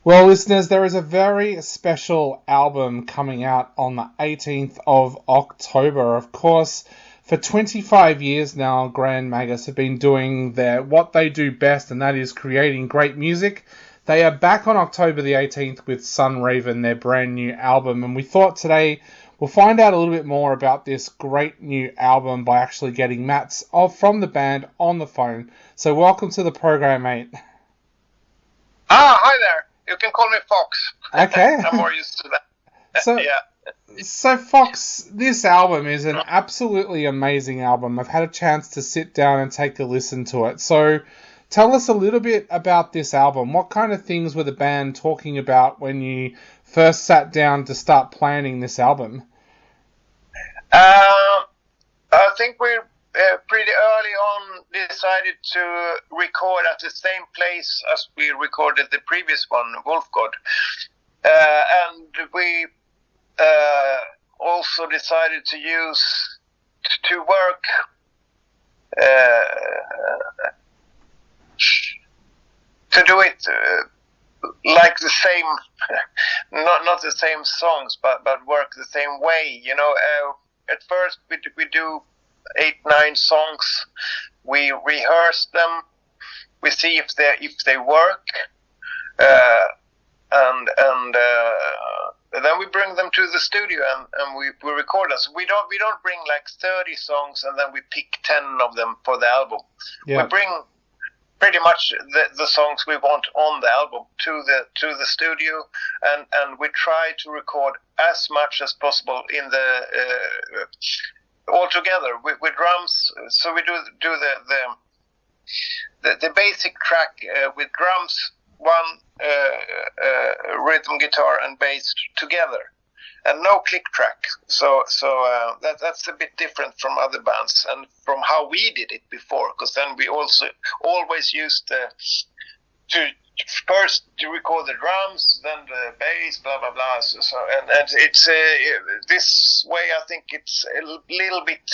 Well, listeners, there is a very special album coming out on the 18th of October. Of course, for 25 years now, Grand Magus have been doing what they do best, and that is creating great music. They are back on October the 18th with Sunraven, their brand new album, and we thought today we'll find out a little bit more about this great new album by actually getting Mats from the band on the phone. So welcome to the program, mate. Hi there. You can call me Fox. Okay. I'm more used to that. So, yeah. So Fox, this album is an absolutely amazing album. I've had a chance to sit down and take a listen to it. So tell us a little bit about this album. What kind of things were the band talking about when you first sat down to start planning this album? I think we pretty early on decided to record at the same place as we recorded the previous one, Wolf God. And we also decided to work to do it like the same, not the same songs, but work the same way. At first we do 8-9 songs. We rehearse them. We see if they work, and then we bring them to the studio and we record them. So we don't bring like 30 songs and then we pick 10 of them for the album. Yeah. We bring pretty much the songs we want on the album to the studio, and we try to record as much as possible in the all together with drums. So we do the basic track with drums, one rhythm guitar and bass together, and no click track. So that's a bit different from other bands and from how we did it before. Because then we also always used to first to record the drums, then the bass, blah blah blah. So and it's this way. I think it's a little bit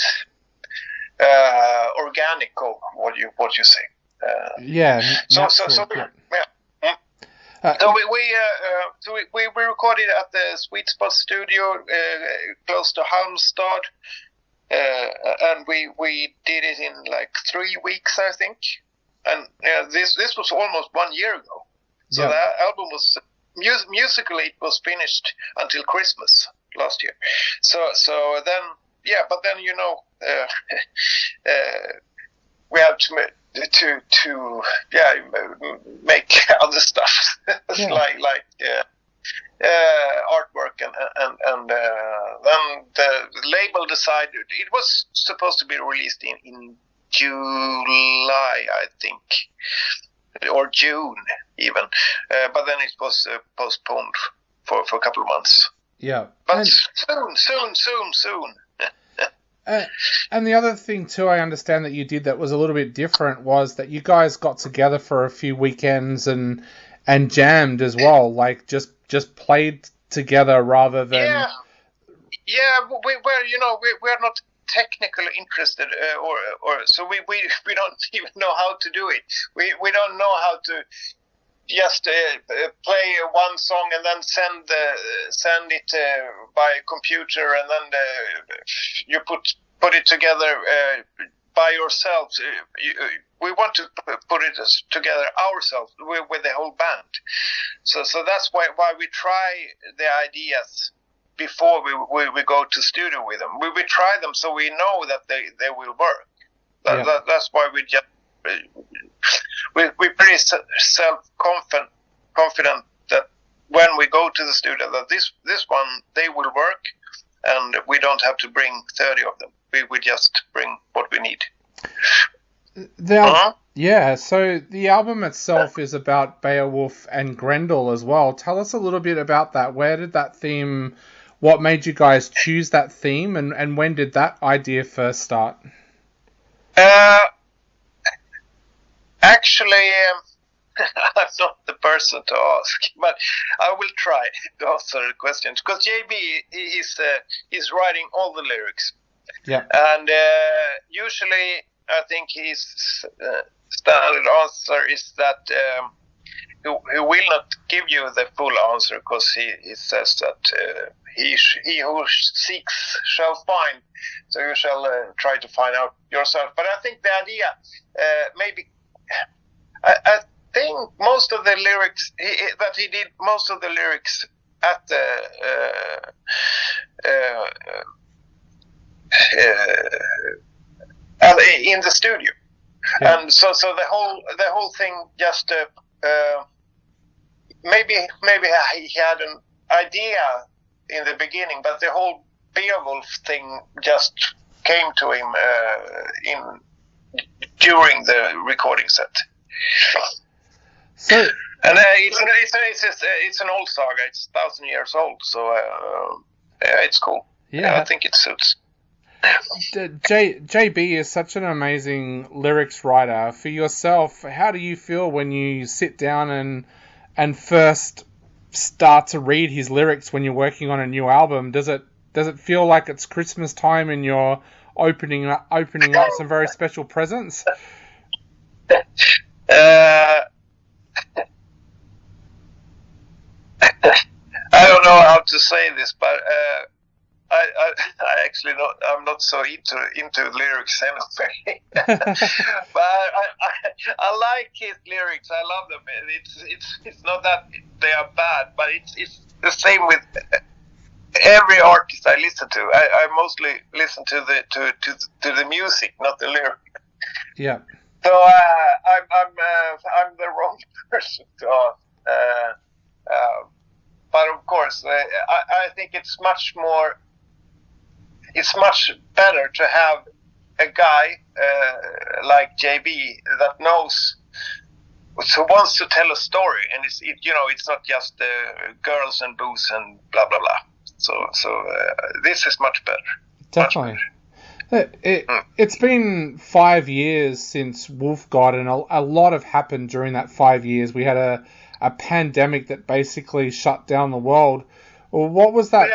organical. What you say? Yeah. So we recorded at the Sweet Spot Studio close to Halmstad, and we did it in like 3 weeks, I think. And this was almost 1 year ago. So the album was musically it was finished until Christmas last year. So then but then we have to make other stuff like artwork and then the label decided it was supposed to be released in July, I think, or June even, but then it was postponed for a couple of months. Yeah, but soon. And the other thing too, I understand that you did that was a little bit different was that you guys got together for a few weekends and jammed as well, like just played together rather than. We're not technically interested, or so we don't even know how to do it. We don't know how to just play one song and then send it by computer, and then you put it together by yourself. We want to put it together ourselves with the whole band. So that's why we try the ideas before we go to studio with them. We try them so we know that they will work. That's why we just we're pretty confident that when we go to the studio that this one they will work, and we don't have to bring 30 of them. We just bring what we need. Yeah, so the album itself is about Beowulf and Grendel as well. Tell us a little bit about that. Where did that theme, what made you guys choose that theme, and when did that idea first start? Actually, I'm not the person to ask, but I will try to answer the question, because JB is writing all the lyrics. Yeah. And usually I think his standard answer is that he will not give you the full answer, because he says that he who seeks shall find. So you shall try to find out yourself. But I think the idea, maybe, I think most of the lyrics that he did most of the lyrics at the in the studio. Yeah. And so the whole thing just maybe he had an idea in the beginning, but the whole Beowulf thing just came to him during the recording set. So, and it's an old saga. It's 1,000 years old, so it's cool. Yeah, I think it suits. JB is such an amazing lyrics writer. For yourself, how do you feel when you sit down and first start to read his lyrics when you're working on a new album? Does it feel like it's Christmas time and you're opening up some very special presents? I don't know how to say this, but I actually I'm not so into lyrics anyway. But I like his lyrics. I love them. It's not that they are bad, but it's the same with every artist I listen to. I mostly listen to the music, not the lyrics. Yeah. So I'm the wrong person to ask. But of course, I think it's much better to have a guy like JB that knows, who wants to tell a story, and it's not just girls and booze and blah blah blah. So this is much better. Definitely. It's been 5 years since Wolf God, and a lot have happened during that 5 years. We had a pandemic that basically shut down the world. Well, what was that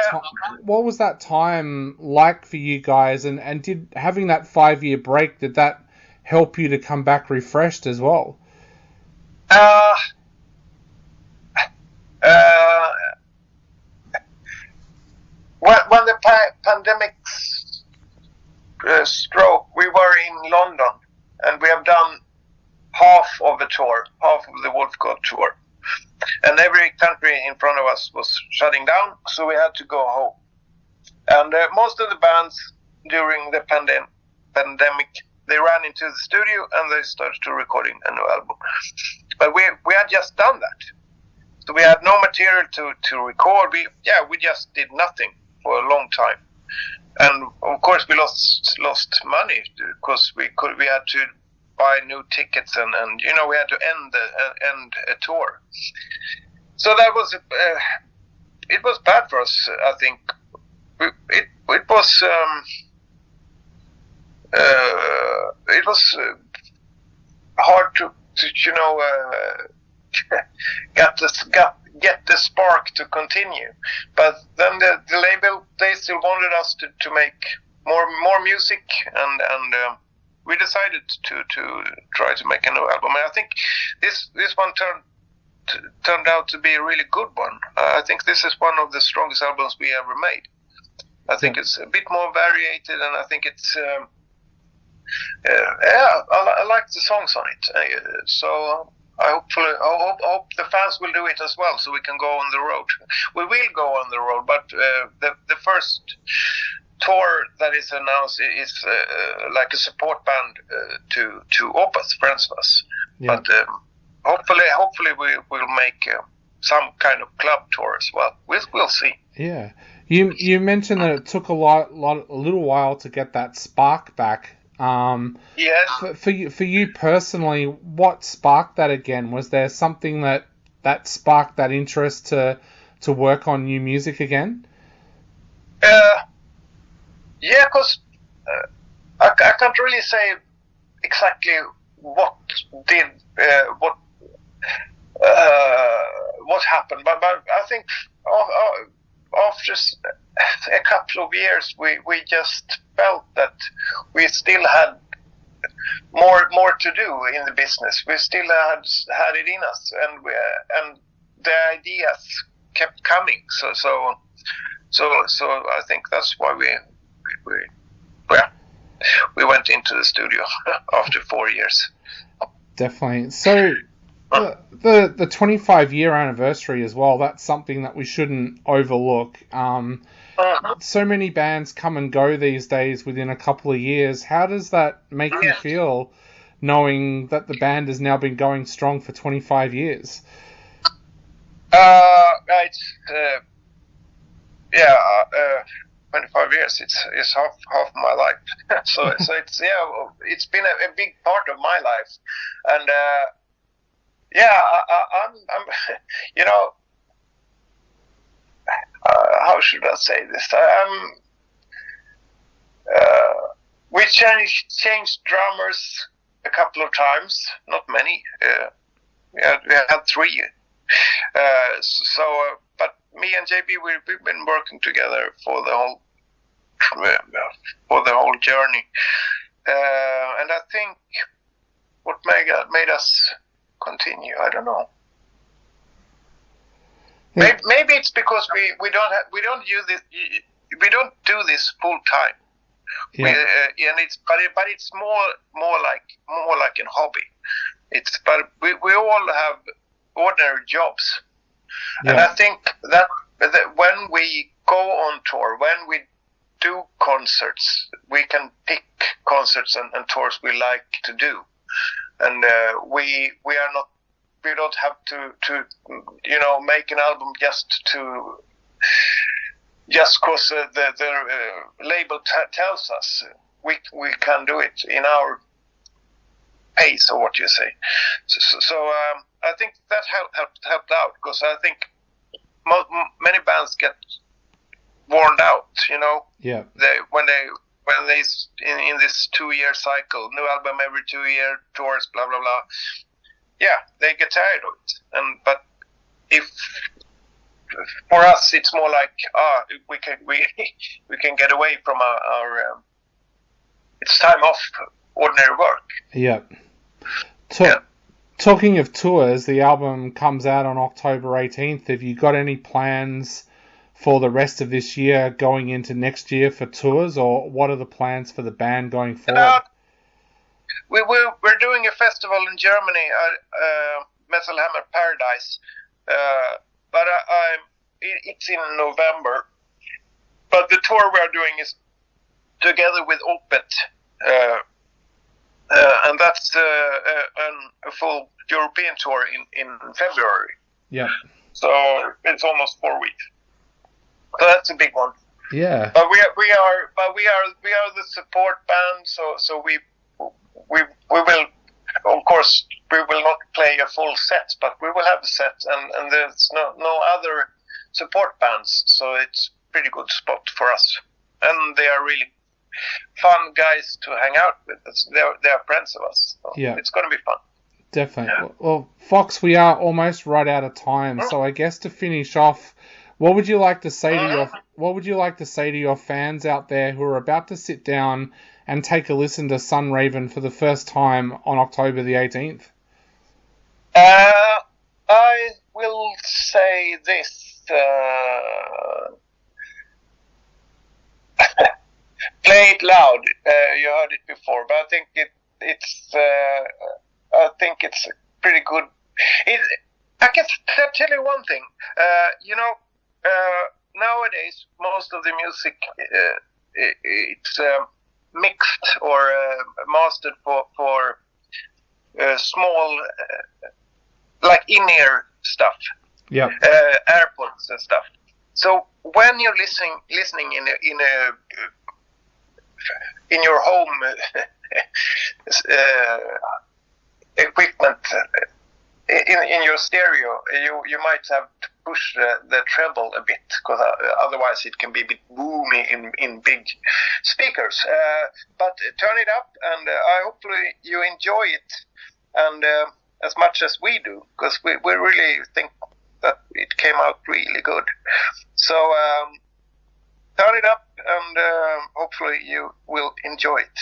time like for you guys? And did having that 5-year break, did that help you to come back refreshed as well? When the pandemic struck, we were in London, and we have done half of the Wolf God tour. And every country in front of us was shutting down, so we had to go home. And most of the bands during the pandemic, they ran into the studio and they started to recording a new album. But we had just done that, so we had no material to record. We just did nothing for a long time, and of course we lost money because we had to buy new tickets and we had to end a tour. So that was it was bad for us. I think it was hard to get the spark to continue. But then the label, they still wanted us to make more music, and we decided to try to make a new album. And I think this one turned out to be a really good one. I think this is one of the strongest albums we ever made. I think it's a bit more variated, and I think it's I like the songs on it. So I hope the fans will do it as well, so we can go on the road. We will go on the road, but the first tour that is announced is like a support band to Opeth, friends of us. Yeah. But hopefully we will make some kind of club tour as well. We'll see. Yeah, you mentioned that it took a little while to get that spark back. Yes. For you personally, what sparked that again? Was there something that sparked that interest to work on new music again? Yeah, because I can't really say exactly what happened, but I think after a couple of years, we just felt that we still had more to do in the business. We still had it in us, and the ideas kept coming. So I think that's why we went into the studio after 4 years. Definitely. So the 25-year anniversary as well, that's something that we shouldn't overlook. So many bands come and go these days within a couple of years. How does that make you feel, knowing that the band has now been going strong for 25 years? Right. 25 years. It's half my life. so it's been a big part of my life, and I'm how should I say this? We changed drummers a couple of times, not many. We had 3. But me and JB, we've been working together for the whole journey, and I think what made us continue, I don't know. Yeah. Maybe it's because we don't do this full time. Yeah. And it's more like a hobby. But we all have ordinary jobs. Yeah. And I think that when we go on tour, when we do concerts, we can pick concerts and tours we like to do, and we don't have to make an album just because the label tells us. We can do it in our pace, or what you say. So I think that helped out, because I think many bands get worn out. Yeah. When they in this 2-year cycle, new album every 2 year, tours, blah blah blah. Yeah, they get tired of it. But if for us, it's more like we can get away from our it's time off ordinary work. Yeah. Talking of tours, the album comes out on October 18th. Have you got any plans for the rest of this year going into next year for tours, or what are the plans for the band going forward? We're doing a festival in Germany, Metal Hammer Paradise, but it's in November. But the tour we're doing is together with Opeth, and that's a full European tour in February. Yeah. So it's almost 4 weeks. So that's a big one. Yeah. But we are the support band. So we will, of course, we will not play a full set, but we will have a set, and there's no other support bands, so it's a pretty good spot for us. And they are really fun guys to hang out with. They are friends of us. So yeah. It's going to be fun. Definitely. Yeah. Well, Fox, we are almost right out of time, so I guess to finish off, what would you like to say to your fans out there who are about to sit down and take a listen to Sunraven for the first time on October the 18th? I will say this. Play it loud. You heard it before, but I think it's pretty good. I can tell you one thing. Nowadays most of the music it's mixed or mastered for small, like in-ear stuff. Yeah. AirPods and stuff. So when you're listening in your home equipment, in your stereo, you might have to push the treble a bit, because otherwise it can be a bit boomy in big speakers. But turn it up, and I hopefully you enjoy it, and as much as we do, because we really think that it came out really good. So turn it up, and hopefully you will enjoy it.